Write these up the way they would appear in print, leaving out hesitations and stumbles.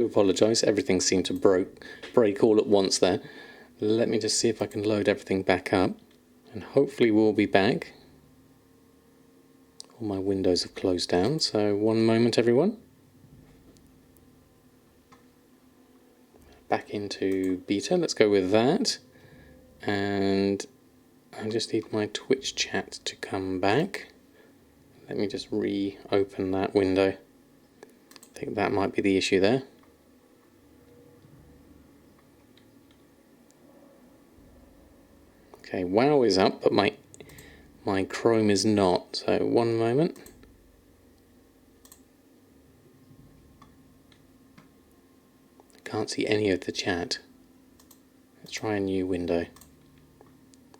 I apologise, everything seemed to break all at once there. Let me just see if I can load everything back up, and hopefully we'll be back. All my windows have closed down, so one moment everyone. Back into beta, let's go with that. And I just need my Twitch chat to come back. Let me just reopen that window. I think that might be the issue there. Okay, WoW is up, but my Chrome is not. So one moment. I can't see any of the chat. Let's try a new window.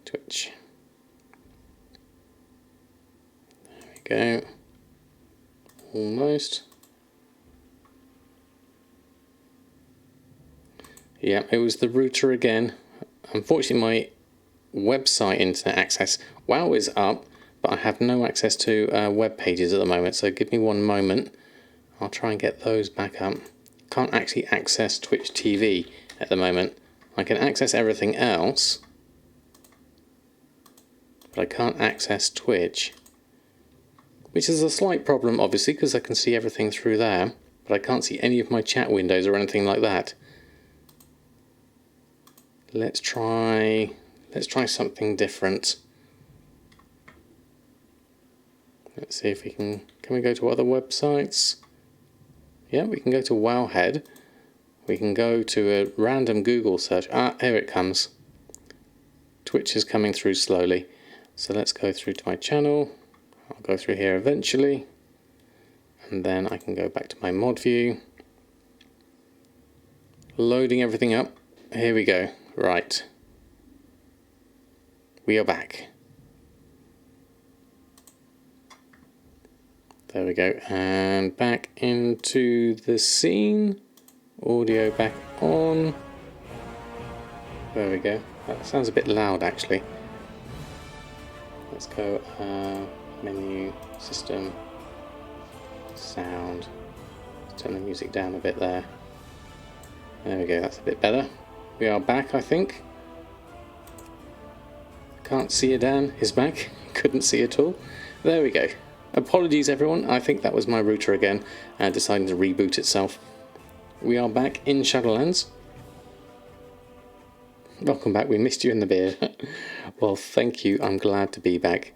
Twitch. There we go. Almost. Yeah, it was the router again. Unfortunately, my website internet access, WoW is up, but I have no access to web pages at the moment, so give me one moment. I'll try and get those back up. Can't actually access Twitch TV at the moment. I can access everything else, but I can't access Twitch, which is a slight problem obviously because I can see everything through there, but I can't see any of my chat windows or anything like that. Let's try something different. Let's see if we can we go to other websites? Yeah, we can go to Wowhead. We can go to a random Google search. Ah, here it comes. Twitch is coming through slowly. So let's go through to my channel. I'll go through here eventually. And then I can go back to my mod view. Loading everything up. Here we go. Right. We are back. There we go. And back into the scene. Audio back on. There we go. That sounds a bit loud actually. Let's go menu, system, sound. Let's turn the music down a bit there. There we go, that's a bit better. We are back, I think. Can't see Dan is back. Couldn't see at all. There we go. Apologies everyone, I think that was my router again deciding to reboot itself. We are back in Shadowlands. Welcome back, we missed you in the beard. Well, thank you, I'm glad to be back.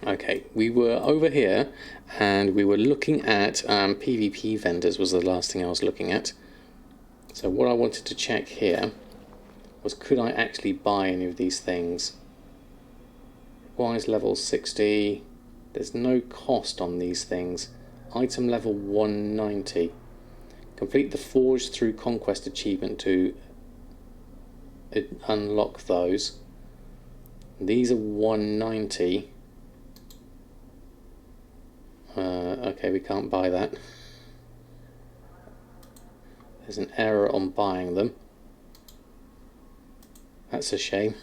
Okay, we were over here and we were looking at PvP vendors was the last thing I was looking at. So what I wanted to check here was could I actually buy any of these things? Requires level 60, there's no cost on these things. Item level 190. Complete the Forge through Conquest achievement to unlock those. These are 190. Okay, we can't buy that. There's an error on buying them. That's a shame.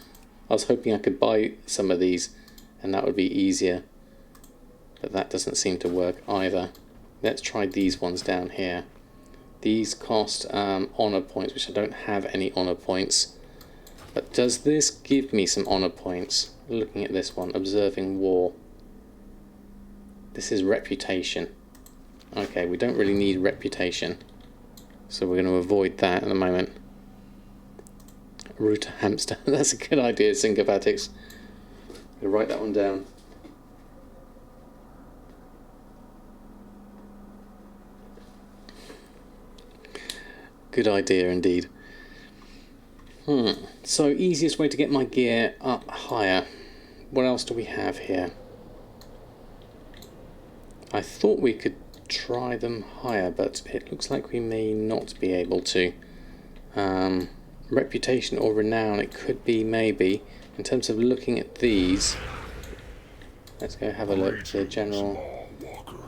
I was hoping I could buy some of these and that would be easier. But that doesn't seem to work either. Let's try these ones down here. These cost honor points, which I don't have any honor points. But does this give me some honor points? Looking at this one, observing war. This is reputation. Okay, we don't really need reputation. So we're going to avoid that at the moment. Router hamster. That's a good idea, Syncopatics. I'll write that one down. Good idea indeed. So easiest way to get my gear up higher. What else do we have here? I thought we could try them higher, but it looks like we may not be able to. Reputation or renown, it could be maybe. In terms of looking at these, let's go have a look. The general,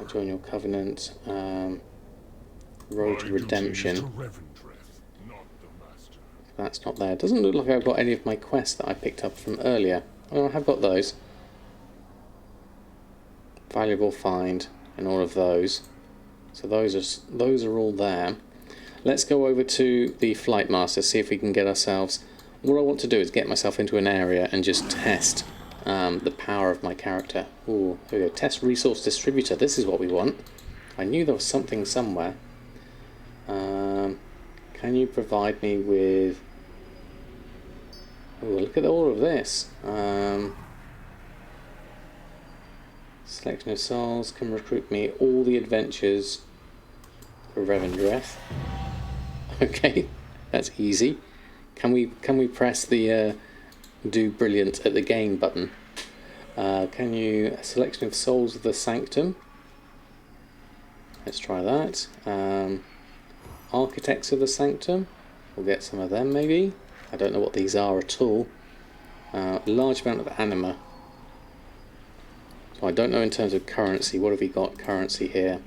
join your covenant, road to redemption. That's not there. It doesn't look like I've got any of my quests that I picked up from earlier. Oh, I have got those. Valuable find and all of those. So those are all there. Let's go over to the Flight Master, see if we can get ourselves... What I want to do is get myself into an area and just test the power of my character. Ooh, here we go. Test Resource Distributor. This is what we want. I knew there was something somewhere. Can you provide me with... Ooh, look at all of this. Selection of souls can recruit me all the adventures for Revendreth. Okay, that's easy. Can we press the do brilliant at the game button? Can you a selection of souls of the Sanctum? Let's try that. Architects of the Sanctum. We'll get some of them maybe. I don't know what these are at all. Large amount of anima. So I don't know in terms of currency. What have we got currency here?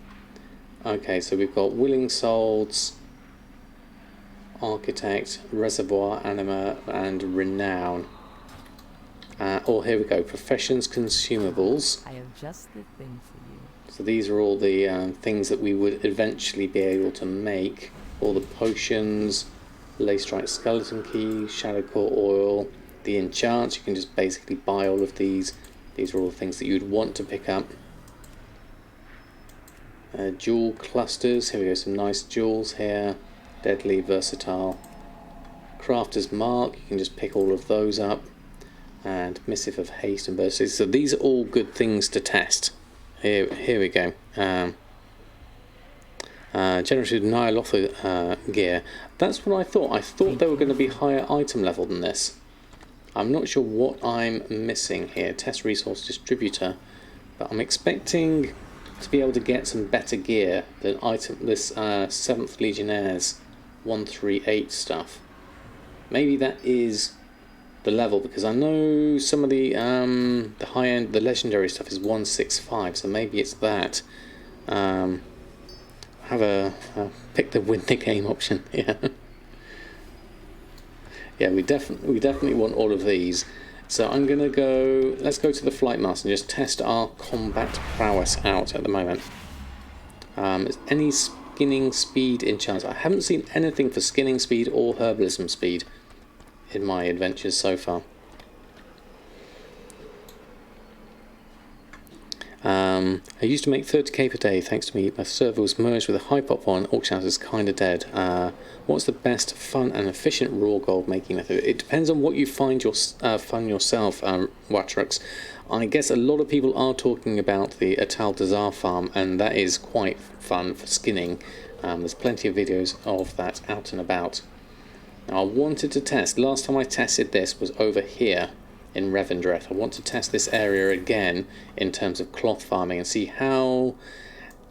Okay, so we've got willing souls, architect, reservoir, anima, and renown. Oh, here we go. Professions, consumables. I have just the thing for you. So these are all the things that we would eventually be able to make. All the potions, Leystrike skeleton key, shadow core oil, the enchants. You can just basically buy all of these. These are all the things that you'd want to pick up. Jewel clusters. Here we go. Some nice jewels here. Deadly, versatile. Crafter's mark. You can just pick all of those up. And missive of haste and burst. So these are all good things to test. Here we go. Generative Nyalotha gear. That's what I thought. I thought they were going to be higher item level than this. I'm not sure what I'm missing here. Test resource distributor. But I'm expecting to be able to get some better gear than this 7th Legionnaires 138 stuff. Maybe that is the level, because I know some of the high end, the legendary stuff is 165, so maybe it's that. Pick the win the game option. Yeah, yeah, we definitely want all of these. So I'm gonna go. Let's go to the Flight Master and just test our combat prowess out at the moment. Is any skinning speed enchants? I haven't seen anything for skinning speed or herbalism speed in my adventures so far. I used to make 30k per day. Thanks to me, my server was merged with a high pop one. Auction house is kind of dead. What's the best fun and efficient raw gold making method? It depends on what you find fun yourself, Watrux. I guess a lot of people are talking about the Atal Dazar farm, and that is quite fun for skinning. There's plenty of videos of that out and about. Now, I wanted to test. Last time I tested this was over here in Revendreth. I want to test this area again in terms of cloth farming and see how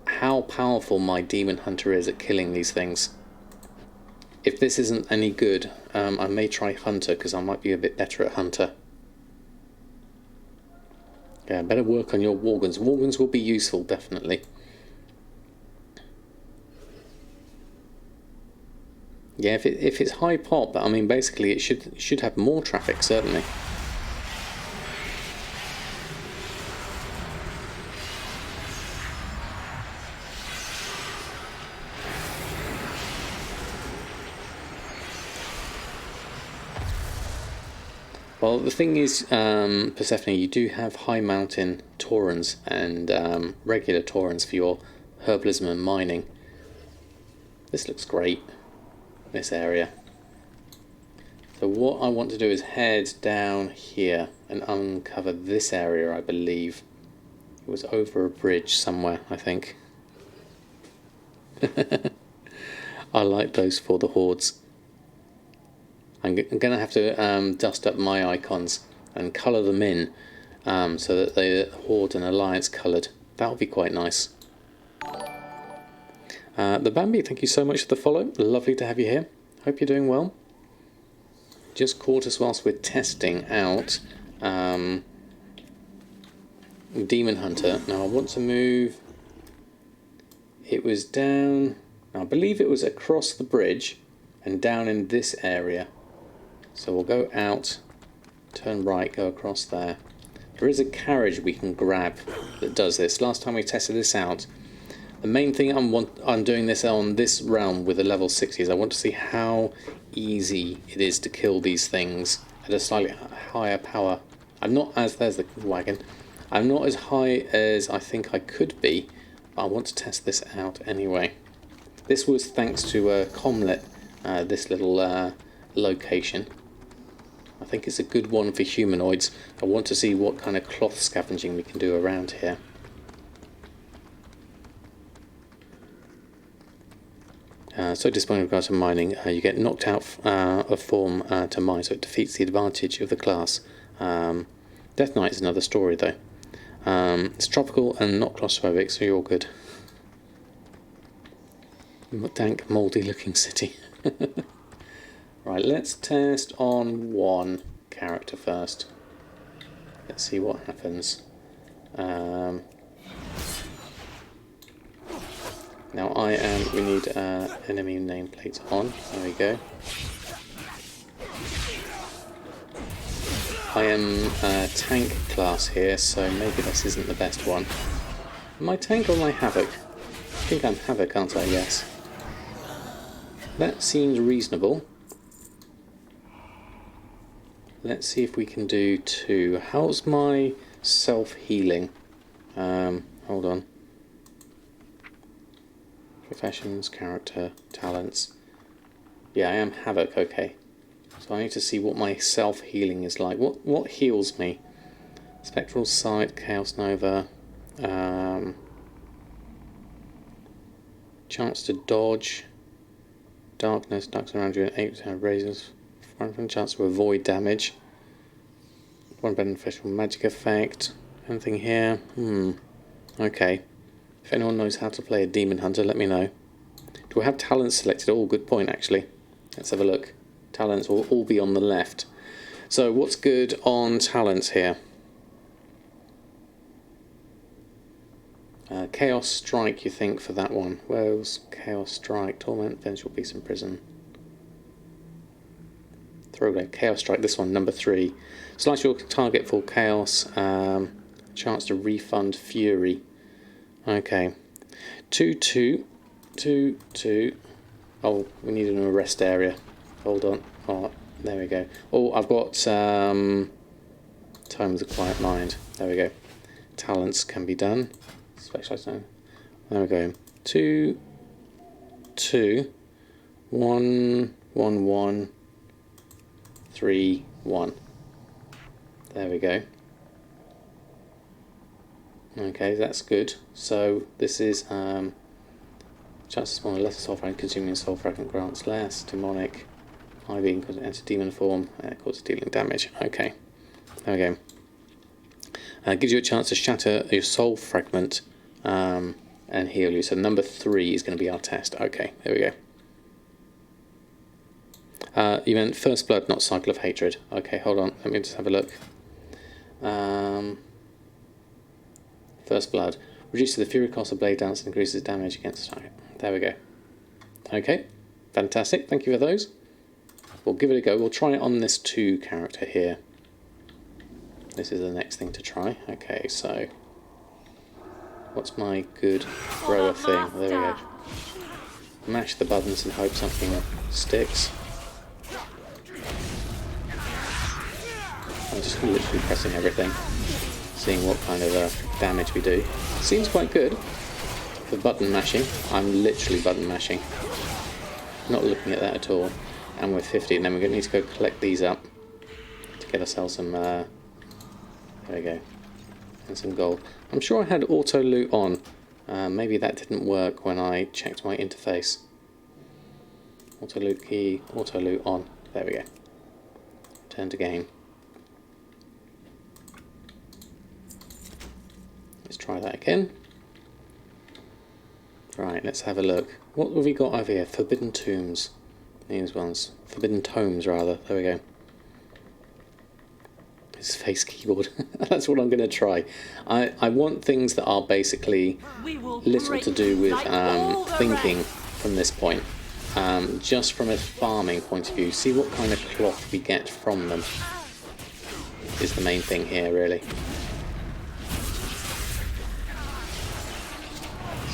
powerful my demon hunter is at killing these things. If this isn't any good, I may try hunter, because I might be a bit better at hunter. Yeah, better work on your Worgens. Worgens will be useful, definitely. Yeah, if it's high pop, I mean, basically it should have more traffic, certainly. Well, the thing is, Persephone, you do have high mountain Taurens and regular Taurens for your herbalism and mining. This looks great, this area. So what I want to do is head down here and uncover this area, I believe. It was over a bridge somewhere, I think. I like those for the hordes. I'm going to have to dust up my icons and colour them in so that they're Horde and Alliance coloured. That would be quite nice. The Bambi, thank you so much for the follow. Lovely to have you here. Hope you're doing well. Just caught us whilst we're testing out Demon Hunter. Now I want to move. It was down, I believe it was across the bridge and down in this area. So we'll go out, turn right, go across there. There is a carriage we can grab that does this. Last time we tested this out, The main thing I'm doing this on this realm with a level 60 is I want to see how easy it is to kill these things at a slightly higher power. I'm not as... there's the wagon. I'm not as high as I think I could be, but I want to test this out anyway. This was thanks to Comlet, this little location. I think it's a good one for humanoids. I want to see what kind of cloth scavenging we can do around here. So disappointing with regards to mining, you get knocked out of form to mine, so it defeats the advantage of the class. Death Knight is another story though. It's tropical and not claustrophobic, so you're all good. Dank, mouldy looking city. Right, let's test on one character first. Let's see what happens. Now we need enemy nameplates on. There we go. I am tank class here, so maybe this isn't the best one. Am I tank or am I havoc? I think I'm havoc, aren't I? Yes. That seems reasonable. Let's see if we can do 2. How's my self-healing? Hold on. Professions, character, talents. Yeah, I am havoc, okay. So I need to see what my self-healing is like. What heals me? Spectral Sight, Chaos Nova. Chance to dodge. Darkness, ducks around you, 8% raises. Chance to avoid damage. 1 beneficial magic effect. Anything here? Okay. If anyone knows how to play a demon hunter, let me know. Do I have talents selected? Oh, good point actually. Let's have a look. Talents will all be on the left. So what's good on talents here? Chaos Strike, you think, for that one? Where's Chaos Strike? Torment, Vengeful Beast in Prison. Throwback, Chaos Strike, this one, number 3. Slice your target for Chaos. Chance to refund Fury. Okay. 2-2. 2-2. Oh, we need an arrest area. Hold on. Oh, there we go. Oh, I've got Time of the Quiet Mind. There we go. Talents can be done. Specialized now. There we go. 2, 2, 1, 1, 1, 3, 1. There we go. Okay, that's good. So this is chance to spawn a lesser soul fragment, consuming soul fragment grants less. Demonic, IV enter demon form, causes dealing damage. Okay, there we go. Gives you a chance to shatter your soul fragment and heal you. So number 3 is going to be our test. Okay, there we go. You meant First Blood, not Cycle of Hatred. Okay, hold on. Let me just have a look. First Blood. Reduces the fury cost of blade dance and increases damage against the target. There we go. Okay, fantastic. Thank you for those. We'll give it a go. We'll try it on this 2 character here. This is the next thing to try. Okay, so what's my good thrower thing? There we go. Mash the buttons and hope something sticks. I'm just literally pressing everything, seeing what kind of damage we do. Seems quite good for button mashing. I'm literally button mashing. Not looking at that at all. And we're 50, and then we're going to need to go collect these up to get ourselves some, there we go, and some gold. I'm sure I had auto loot on. Maybe that didn't work when I checked my interface. Auto loot key, auto loot on. There we go. Turn to game. Let's try that again. Right, let's have a look. What have we got over here? Forbidden Tombs. These ones. Forbidden Tomes, rather. There we go. His face keyboard. That's what I'm going to try. I want things that are basically little to do with thinking from this point. Just from a farming point of view. See what kind of cloth we get from them is the main thing here, really.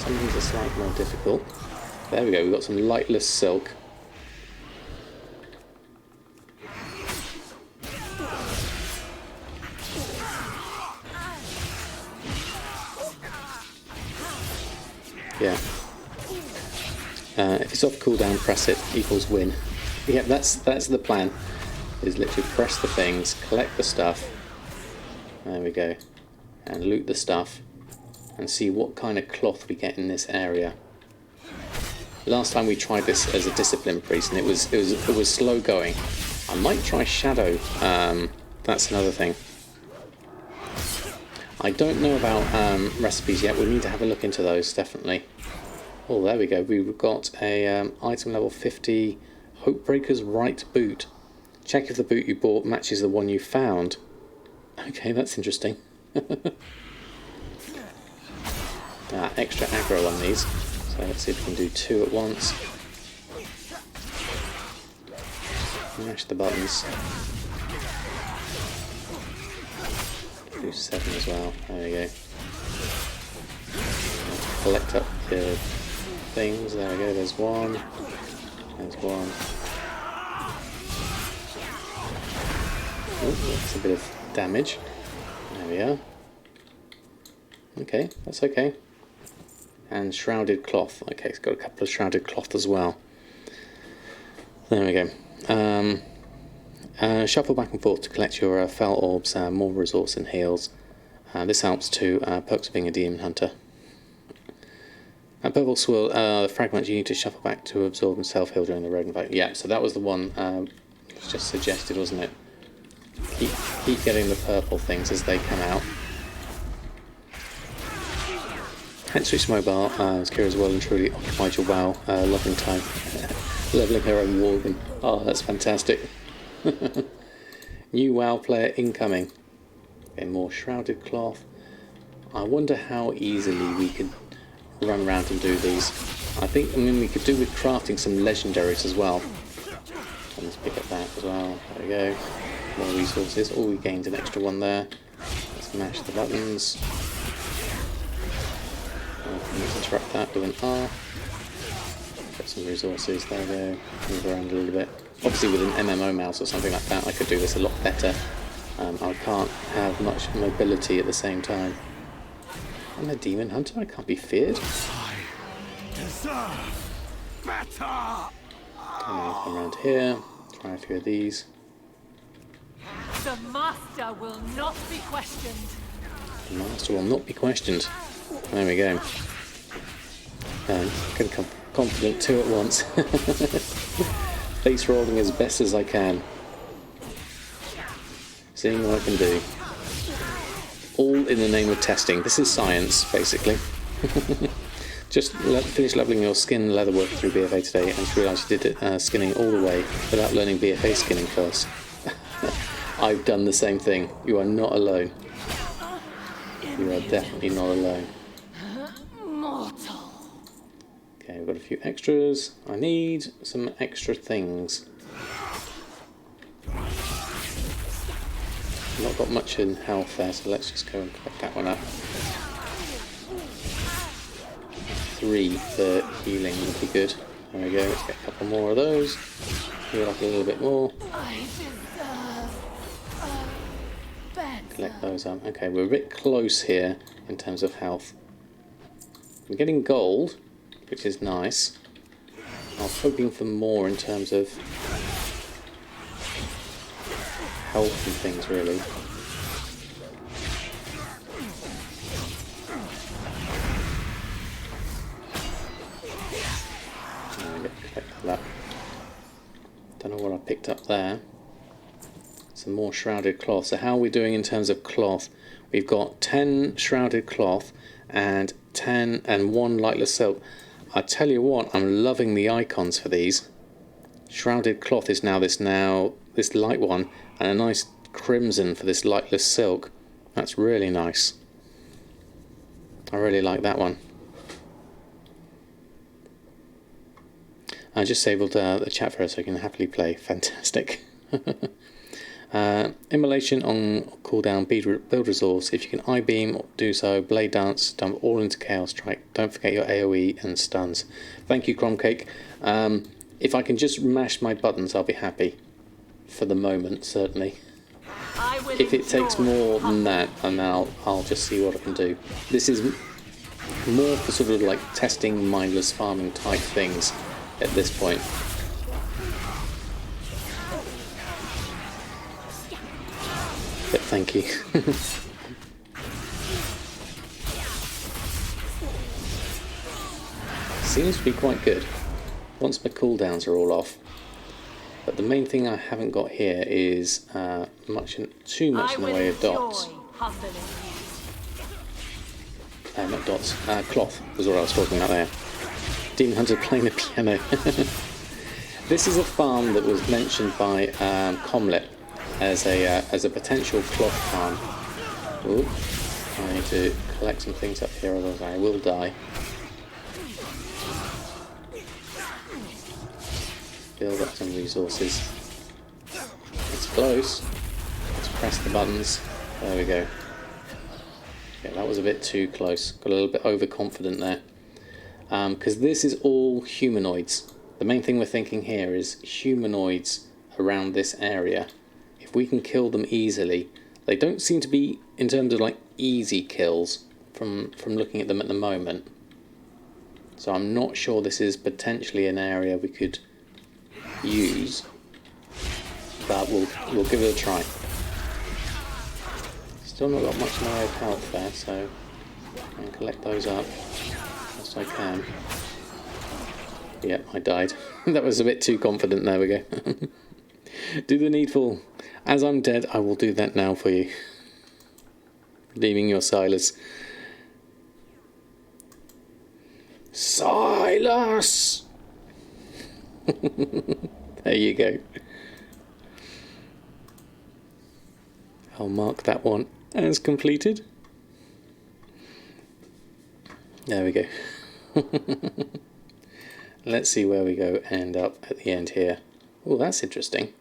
Some of these are slightly more difficult. There we go, we've got some lightless silk. Yeah. If it's off cooldown, press it, equals win. Yeah, that's the plan. Is literally press the things, collect the stuff. There we go. And loot the stuff. And see what kind of cloth we get in this area. Last time we tried this as a discipline priest, and it was slow going. I might try shadow. That's another thing. I don't know about recipes yet. We need to have a look into those, definitely. Oh, there we go. We've got a item level 50 Hopebreaker's right boot. Check if the boot you bought matches the one you found. Okay, that's interesting. Extra aggro on these. So let's see if we can do 2 at once. Mash the buttons. Do 7 as well. There we go. Collect up the things. There we go. There's one. There's one. Oh, that's a bit of damage. There we are. Okay, that's okay. And shrouded cloth. Okay, it's got a couple of shrouded cloth as well. There we go. Shuffle back and forth to collect your fell orbs, more resource and heals. This helps too. Perks of being a demon hunter. Purple swirl, the fragments you need to shuffle back to absorb and self-heal during the rodent fight. Yeah, so that was the one was just suggested, wasn't it? Keep getting the purple things as they come out. Can't switch mobile, as Kira's well and truly occupied your WoW loving time. Leveling her own Worgen. Oh, that's fantastic. New WoW player incoming. Okay, more shrouded cloth. I wonder how easily we could run around and do these. I mean, we could do with crafting some legendaries as well. And let's pick up that as well. There we go. More resources. Oh, we gained an extra one there. Let's mash the buttons. Let's interrupt that with an R. Get some resources. There we go. Move around a little bit. Obviously, with an MMO mouse or something like that, I could do this a lot better. I can't have much mobility at the same time. I'm a demon hunter. I can't be feared. I deserve better. Come around here. Try a few of these. The master will not be questioned. The master will not be questioned. There we go. Can come confident 2 at once. Face rolling as best as I can. Seeing what I can do. All in the name of testing. This is science, basically. Just finish leveling your skin leatherwork through BFA today and realised you did it skinning all the way without learning BFA skinning first. I've done the same thing. You are not alone. You are definitely not alone. Mortal. Okay, we've got a few extras. I need some extra things. Not got much in health there, so let's just go and collect that one up. 3 for healing would be good. There we go, let's get a couple more of those. Heal up a little bit more. I deserve better. Collect those up. Okay, we're a bit close here in terms of health. We're getting gold, which is nice. I was hoping for more in terms of health and things, really. Collect that. Don't know what I picked up there. Some more shrouded cloth. So how are we doing in terms of cloth? We've got 10 shrouded cloth and 10 and 1 lightless silk. I tell you what, I'm loving the icons for these. Shrouded cloth is now this light one, and a nice crimson for this lightless silk. That's really nice. I really like that one. I just disabled the chat for us so I can happily play. Fantastic. Immolation on cooldown, build resource. If you can I-beam, do so. Blade Dance, dump all into Chaos Strike. Don't forget your AoE and stuns. Thank you, Cromcake. If I can just mash my buttons, I'll be happy. For the moment, certainly. If it takes more than that, and I'll just see what I can do. This is more for sort of like testing mindless farming type things at this point. But thank you. Seems to be quite good once my cooldowns are all off. But the main thing I haven't got here is too much in the way of dots. Not dots. Cloth was what I was talking about there. Demon Hunter playing the piano. This is a farm that was mentioned by Comlet as a potential cloth farm. Ooh, I need to collect some things up here, otherwise I will die. Build up some resources. It's close. Let's press the buttons. There we go. Yeah, that was a bit too close. Got a little bit overconfident there. Because this is all humanoids. The main thing we're thinking here is humanoids around this area. If we can kill them easily, they don't seem to be, in terms of like easy kills, from looking at them at the moment. So I'm not sure this is potentially an area we could use, but we'll give it a try. Still not got much in the way of health there, so I can collect those up as I can. Yep, I died. That was a bit too confident. There we go. Do the needful. As I'm dead, I will do that now for you. Redeeming your Silas. Silas! There you go. I'll mark that one as completed. There we go. Let's see where we go end up at the end here. Oh, that's interesting.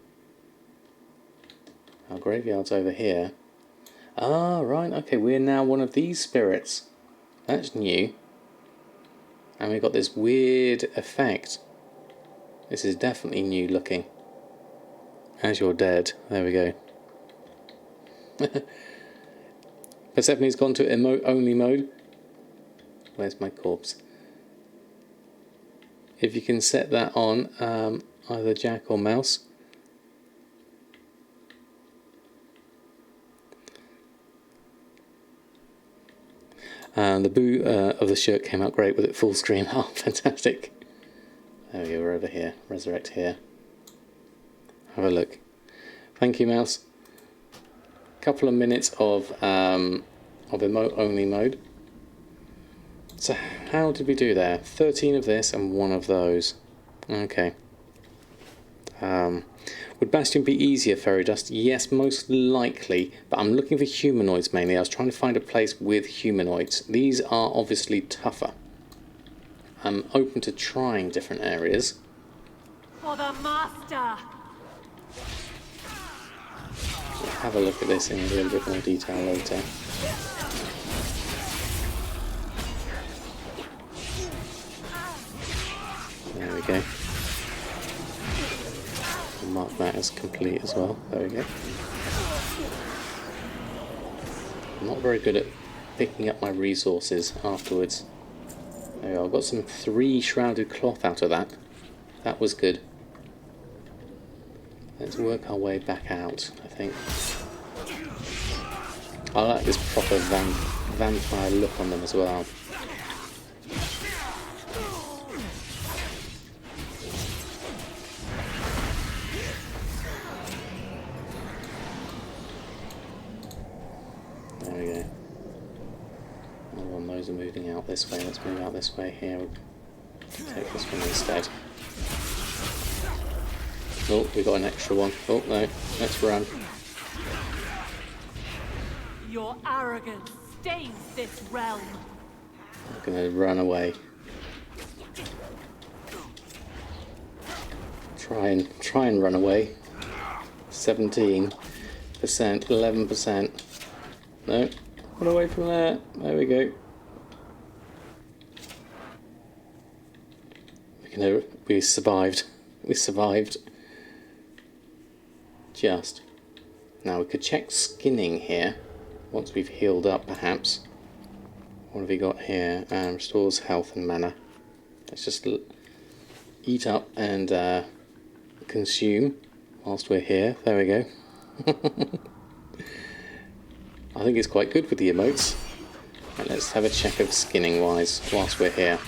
Our graveyard's over here. Ah, right, okay, we're now one of these spirits. That's new. And we've got this weird effect. This is definitely new looking. As you're dead. There we go. Persephone's gone to emote only mode. Where's my corpse? If you can set that on, either Jack or Mouse. The boo of the shirt came out great with it full screen. Oh, fantastic. There we go, we're over here. Resurrect here. Have a look. Thank you, Mouse. Couple of minutes of emote only mode. So how did we do there? 13 of this and 1 of those. Okay. Would Bastion be easier, Fairy Dust? Yes, most likely, but I'm looking for humanoids mainly. I was trying to find a place with humanoids. These are obviously tougher. I'm open to trying different areas. For the master. We'll have a look at this in a little bit more detail later. There we go. I'll mark that as complete as well. There we go. I'm not very good at picking up my resources afterwards. There we go. I got some 3 shrouded cloth out of that. That was good. Let's work our way back out, I think. I like this proper vampire look on them as well. There we go. Oh, and those are moving out this way. Let's move out this way here. Take this one instead. Oh, we got an extra one. Oh, no. Let's run. Your arrogance stains this realm. I'm going to run away. Try and run away. 17. 11%. No, run away from there. There we go. We survived. We survived. Just. Now we could check skinning here. Once we've healed up, perhaps. What have we got here? Restores health and mana. Let's just eat up and consume whilst we're here. There we go. I think it's quite good with the emotes. Right, let's have a check of skinning wise whilst we're here.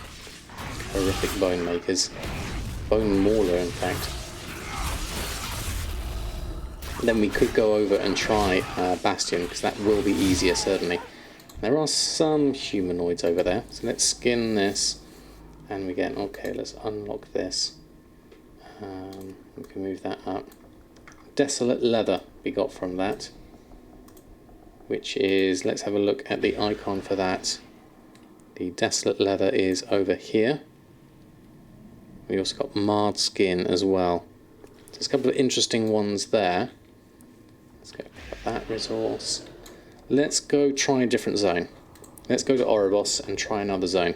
Horrific bone makers. Bone mauler, in fact. Then we could go over and try Bastion, because that will be easier, certainly. There are some humanoids over there, so let's skin this. And we get, okay, let's unlock this. We can move that up. Desolate leather we got from that. Which is, let's have a look at the icon for that. The desolate leather is over here. We also got marred skin as well. So there's a couple of interesting ones there. Let's go pick up that resource. Let's go try a different zone. Let's go to Oribos and try another zone.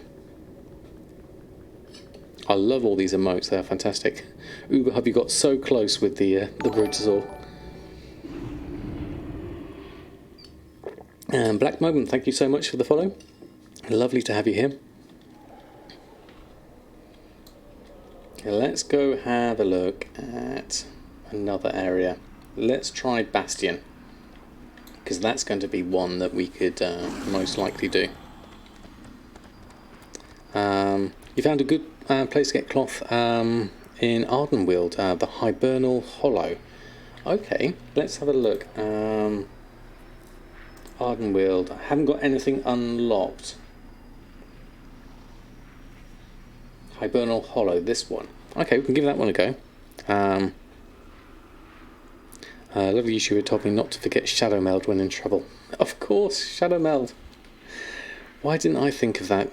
I love all these emotes, they're fantastic. Uber, have you got so close with the Brutosaur? And Black Moment, thank you so much for the follow. Lovely to have you here. Let's go have a look at another area. Let's try Bastion, because that's going to be one that we could most likely do. You found a good place to get cloth in Ardenweald, the Hibernal Hollow. Okay, let's have a look. Ardenweald, I haven't got anything unlocked. Hibernal Hollow, this one. Okay, we can give that one a go. Lovely YouTuber told me not to forget Shadow Meld when in trouble. Of course, Shadow Meld. Why didn't I think of that?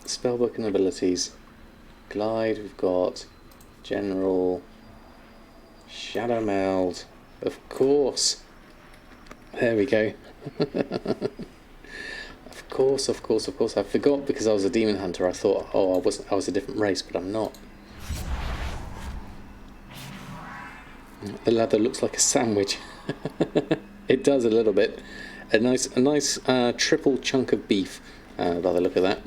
Spellbook and abilities. Glide, we've got General. Shadow Meld. Of course. There we go. Of course. I forgot because I was a demon hunter. I thought, oh, I was a different race, but I'm not. The leather looks like a sandwich. It does a little bit. A nice triple chunk of beef. By the look of that.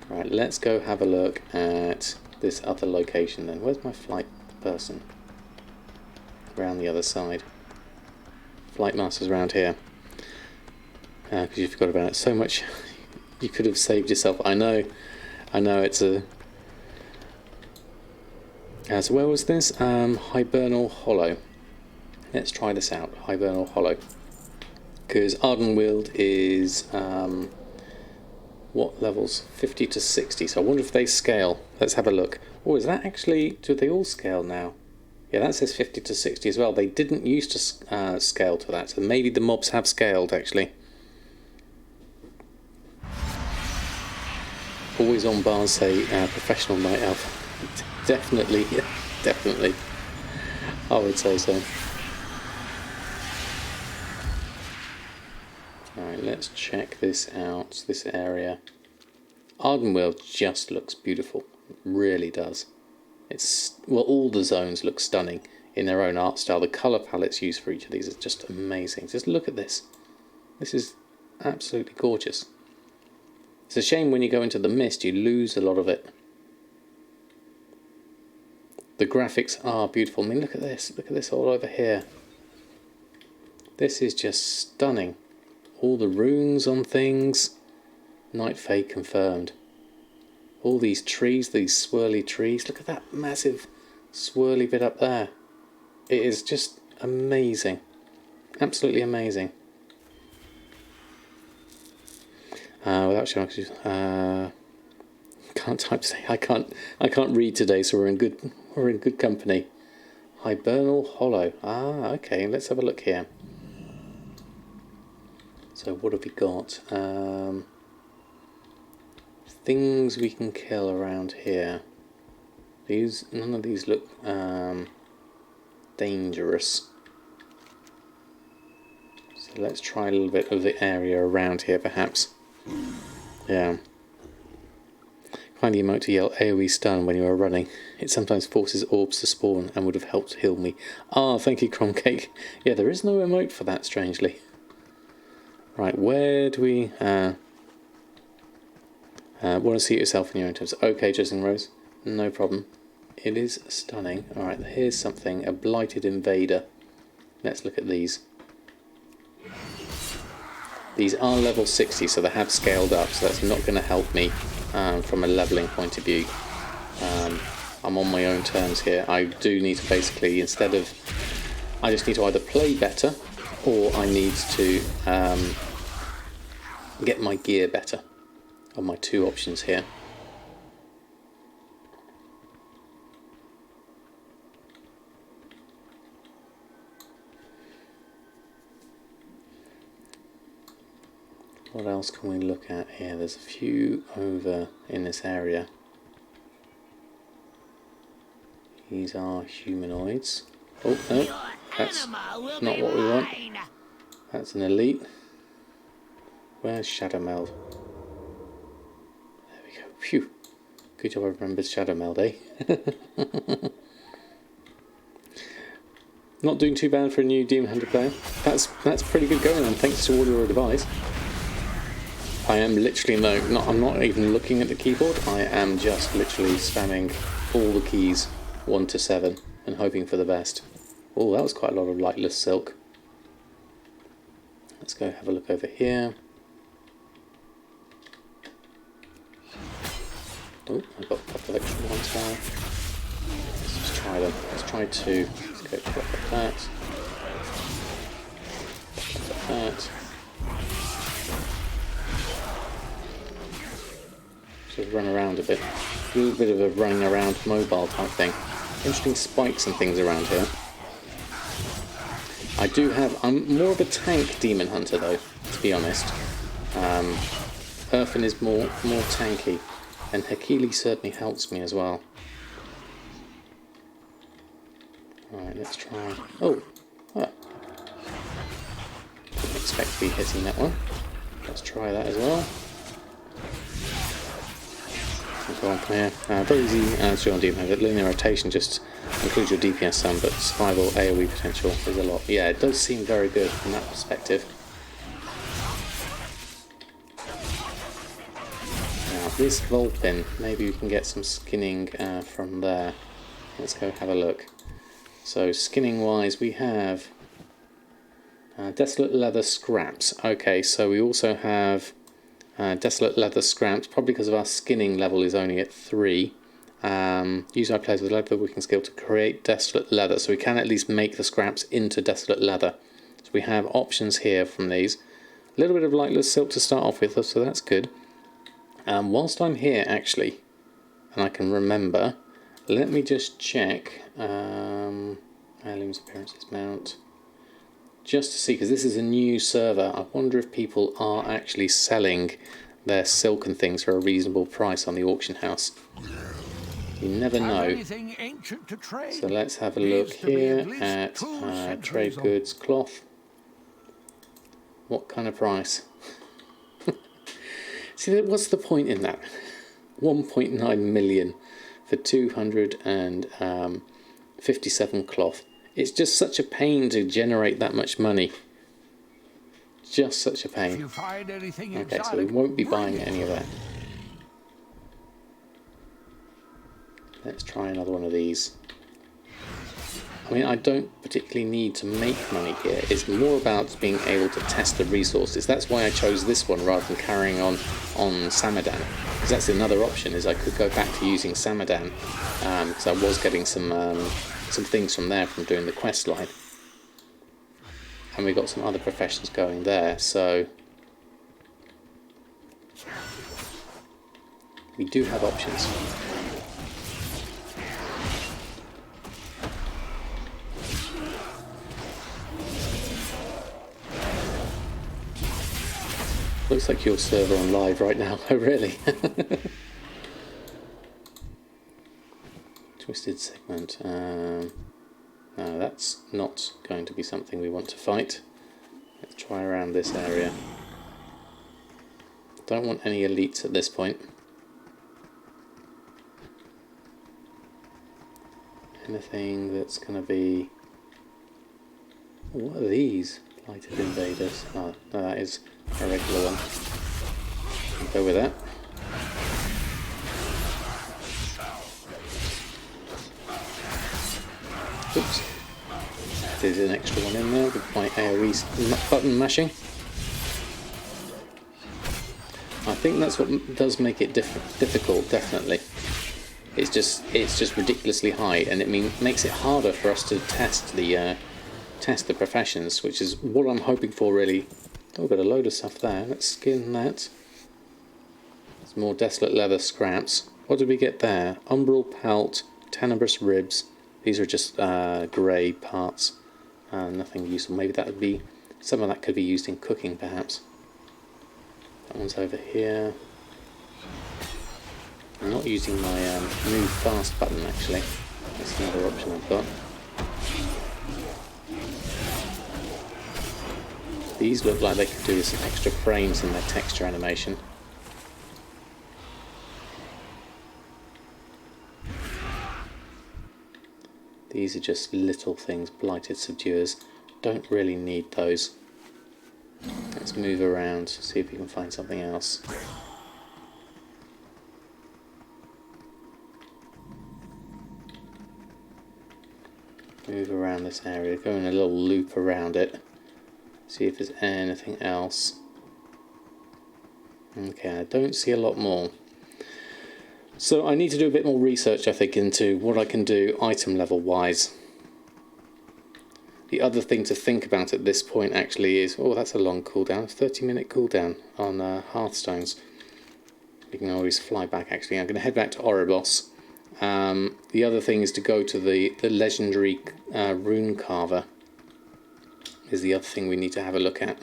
Right, let's go have a look at this other location then. Where's my flight person? Around the other side. Flight master's around here. Because you forgot about it. So much you could have saved yourself. I know it's a... so where was this? Hibernal Hollow. Let's try this out. Hibernal Hollow. Because Ardenweald is... what levels? 50 to 60. So I wonder if they scale. Let's have a look. Oh, is that actually... Do they all scale now? Yeah, that says 50 to 60 as well. They didn't used to scale to that. So maybe the mobs have scaled, actually. Always on bars say professional night elf. Definitely, yeah, definitely. I would say so. Alright, let's check this out, this area. Ardenweald just looks beautiful. It really does. It's, well, all the zones look stunning in their own art style. The colour palettes used for each of these is just amazing. Just look at this. This is absolutely gorgeous. It's a shame when you go into the mist, you lose a lot of it. The graphics are beautiful. I mean, look at this. Look at this all over here. This is just stunning. All the runes on things. Night Fae confirmed. All these trees, these swirly trees. Look at that massive swirly bit up there. It is just amazing. Absolutely amazing. Without showing, can't type today. I can't read today, so we're in good company. Hibernal Hollow. Ah, okay. Let's have a look here. So what have we got? Things we can kill around here. None of these look dangerous. So let's try a little bit of the area around here, perhaps. Yeah. Find the emote to yell AoE stun when you are running. It sometimes forces orbs to spawn and would have helped heal me. Ah, thank you, Cromcake. Yeah, there is no emote for that, strangely. Right, where do we... want to see it yourself in your own terms. Okay, Justin Rose, no problem. It is stunning. Alright, here's something. A blighted invader. Let's look at these. These are level 60, so they have scaled up, so that's not going to help me from a leveling point of view. I'm on my own terms here. I do need to basically, instead of... I just need to either play better, or I need to get my gear better. Are my two options here. What else can we look at here? There's a few over in this area. These are humanoids. Oh, no, that's not what we want. That's an elite. Where's Shadowmeld? There we go. Phew. Good job I remembered Shadowmeld, eh? Not doing too bad for a new Demon Hunter player. That's pretty good going on, thanks to all your advice. I am literally I'm not even looking at the keyboard. I am just literally spamming all the keys 1 to 7 and hoping for the best. Oh, that was quite a lot of lightless silk. Let's go have a look over here. Oh, I've got a couple of extra ones now. Let's just try them. Let's try 2. Let's go like that. Like that. Sort of run around a bit. A little bit of a running around mobile type thing. Interesting spikes and things around here. I'm more of a tank demon hunter though, to be honest. Earthen is more tanky, and Hakili certainly helps me as well. Alright, let's try. Oh! Ah. Didn't expect to be hitting that one. Let's try that as well. Go on from here. Very easy to do on Demon Hunter. Linear rotation just includes your DPS some, but survival AoE potential is a lot. Yeah, it does seem very good from that perspective. Now, this Vulpin, maybe we can get some skinning from there. Let's go have a look. So, skinning wise, we have Desolate Leather Scraps. Okay, so we also have Desolate Leather Scraps, probably because of our skinning level is only at 3. Use our players with leather wicking skill to create Desolate Leather, so we can at least make the scraps into Desolate Leather. So we have options here from these. A little bit of lightless silk to start off with, so that's good. Whilst I'm here, actually, and I can remember, let me just check Heirlooms, Appearances, Mount, just to see, because this is a new server. I wonder if people are actually selling their silken things for a reasonable price on the auction house. You never know. So let's have a look here at trade goods, cloth. What kind of price? See, what's the point in that? 1.9 million for 257 cloth. It's just such a pain to generate that much money. Just such a pain. Okay, so we won't be buying any of that. Let's try another one of these. I mean, I don't particularly need to make money here. It's more about being able to test the resources. That's why I chose this one rather than carrying on Samadan. Because that's another option, is I could go back to using Samadan. Because I was getting some things from there from doing the quest line. And we got some other professions going there, so we do have options. Looks like your server on live right now. Oh, really? Twisted segment. No, that's not going to be something we want to fight. Let's try around this area. Don't want any elites at this point. Anything that's going to be... What are these? Blighted invaders. Oh, no, that is a regular one. I'll go with that. Oops. There's an extra one in there with my AoE button mashing. I think that's what does make it difficult, definitely. It's just ridiculously high, and it makes it harder for us to test the professions, which is what I'm hoping for, really. Oh, we've got a load of stuff there. Let's skin that. There's more desolate leather scraps. What did we get there? Umbral pelt, tenebrous ribs. These are just grey parts. Nothing useful. Maybe that would be... Some of that could be used in cooking, perhaps. That one's over here. I'm not using my move fast button, actually. That's another option I've got. These look like they could do with some extra frames in their texture animation. These are just little things, blighted subduers. Don't really need those. Let's move around, see if we can find something else. Move around this area, go in a little loop around it. See if there's anything else. Okay, I don't see a lot more. So I need to do a bit more research, I think, into what I can do item level wise. The other thing to think about at this point actually is, oh, that's a long cooldown, 30-minute cooldown on Hearthstones. We can always fly back actually. I'm going to head back to Oribos. The other thing is to go to the legendary Runecarver. Is the other thing we need to have a look at.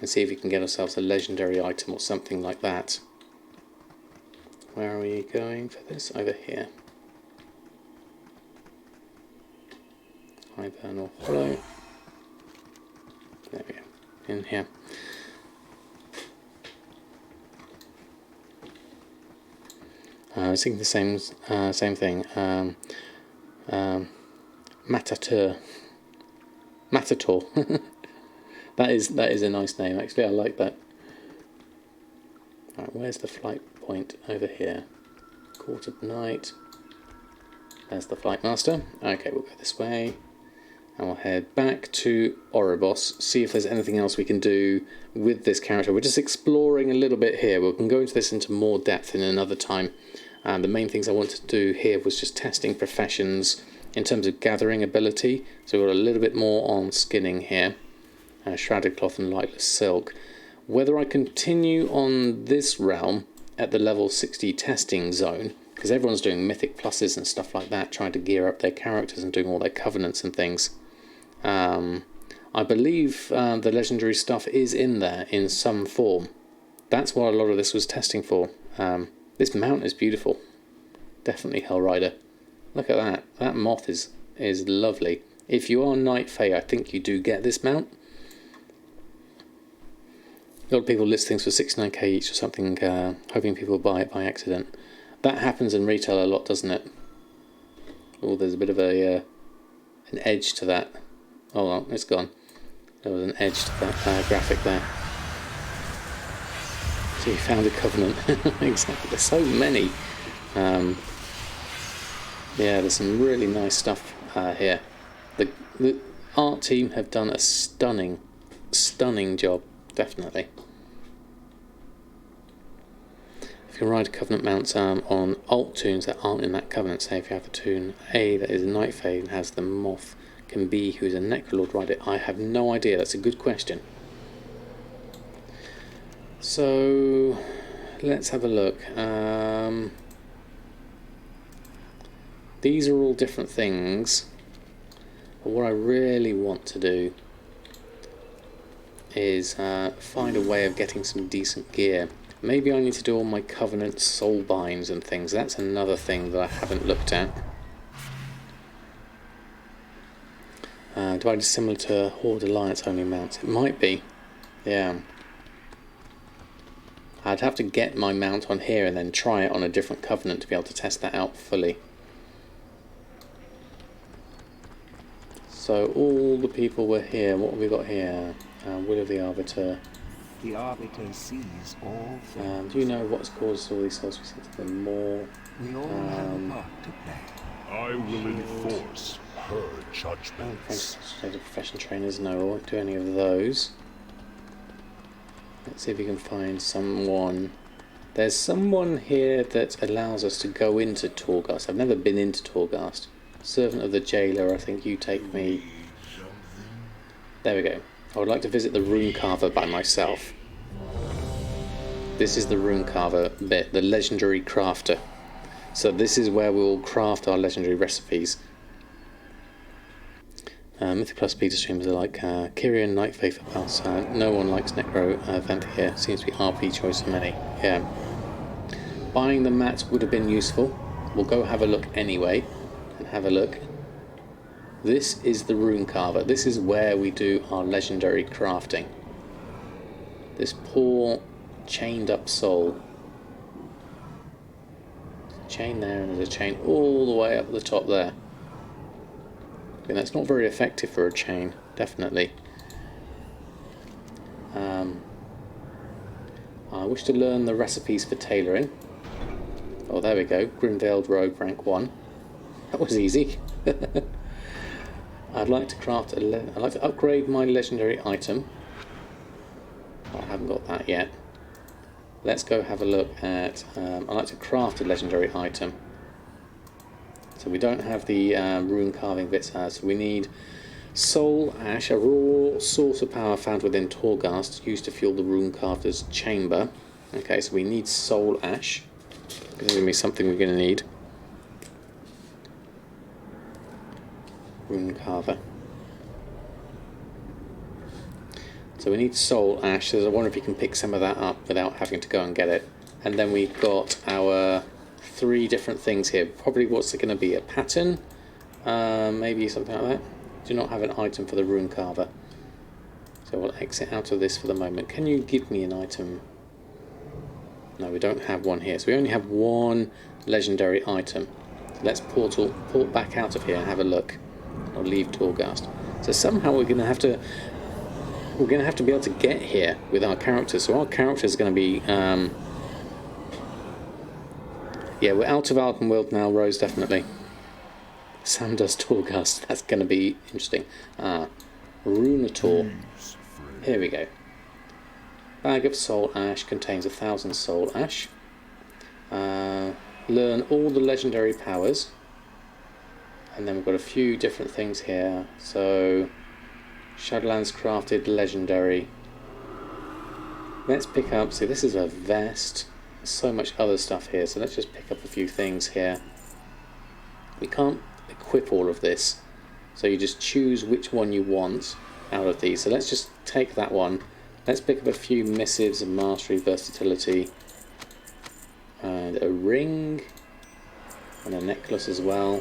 And see if we can get ourselves a legendary item or something like that. Where are we going for this? Over here. Hibernal Hollow. There we go. In here. I was thinking the same thing. Matator. that is a nice name actually. I like that. Right, where's the flight point? Over here. Court of Night. There's the Flight Master. Okay, we'll go this way. And we'll head back to Oribos, see if there's anything else we can do with this character. We're just exploring a little bit here. We can go into this into more depth in another time. The main things I wanted to do here was just testing professions in terms of gathering ability. So we've got a little bit more on skinning here. Shrouded cloth and lightless silk. Whether I continue on this realm at the level 60 testing zone, because everyone's doing mythic pluses and stuff like that, trying to gear up their characters and doing all their covenants and things. I believe the legendary stuff is in there in some form. That's what a lot of this was testing for. This mount is beautiful. Definitely Hellrider. Look at that. That moth is lovely. If you are Night Fae, I think you do get this mount. A lot of people list things for 69k each or something, hoping people buy it by accident. That happens in retail a lot, doesn't it? Oh, there's a bit of an edge to that. Oh well, it's gone. There was an edge to that graphic there. So you found a covenant. Exactly. There's so many. Yeah, there's some really nice stuff here. The art team have done a stunning job, definitely. You can ride Covenant mounts on alt tunes that aren't in that Covenant. Say if you have a tune A that is a Night Fae and has the moth, can B who's a Necrolord ride it? I have no idea. That's a good question. So let's have a look. These are all different things, but what I really want to do is find a way of getting some decent gear. Maybe I need to do all my Covenant soul binds and things. That's another thing that I haven't looked at. Divided similar to Horde Alliance only mounts. It might be. Yeah. I'd have to get my mount on here and then try it on a different Covenant to be able to test that out fully. So all the people were here. What have we got here? Will of the Arbiter. The Arbiter sees all things. Do you know what's caused all these souls? We sent to them more. We all have a part to play. I will enforce her judgments. State of profession trainers. No, I won't do any of those. Let's see if we can find someone. There's someone here that allows us to go into Torghast. I've never been into Torghast. Servant of the Jailer, I think you take me. There we go. I would like to visit the Runecarver by myself. This is the Runecarver bit, the legendary crafter. So this is where we'll craft our legendary recipes. Mythic Plus beta streamers are like Kyrian, Night Faith, Pulse. No one likes Necro Vent here. Seems to be RP choice for many. Yeah. Buying the mats would have been useful. We'll go have a look anyway. And have a look. This is the Runecarver. This is where we do our legendary crafting. This poor chained up soul. There's a chain there and there's a chain all the way up the top there. And that's not very effective for a chain, definitely. I wish to learn the recipes for tailoring. Oh, there we go. Grimveiled Rogue rank 1. That was easy. I'd like to craft I'd like to upgrade my legendary item. I haven't got that yet. Let's go have a look at. I'd like to craft a legendary item. So we don't have the rune carving bits. So we need soul ash, a raw source of power found within Torghast, used to fuel the rune carver's chamber. Okay, so we need soul ash. This is going to be something we're going to need. Runecarver. So we need soul ash. So I wonder if you can pick some of that up without having to go and get it. And then we've got our 3 different things here. Probably what's it going to be? A pattern? Maybe something like that. Do not have an item for the Runecarver. So we'll exit out of this for the moment. Can you give me an item? No, we don't have one here. So we only have one legendary item. So let's port back out of here and have a look. Or leave Torghast. So somehow we're going to have to be able to get here with our characters. So our character is going to be yeah, we're out of Alpenwild now, Rose, definitely. Sam does Torghast. That's going to be interesting. Runetor. Here we go. Bag of soul ash contains 1,000 soul ash. Learn all the legendary powers. And then we've got a few different things here. So, Shadowlands crafted legendary. Let's pick up, see this is a vest. There's so much other stuff here, so let's just pick up a few things here. We can't equip all of this. So you just choose which one you want out of these. So let's just take that one. Let's pick up a few missives of mastery, versatility. And a ring. And a necklace as well.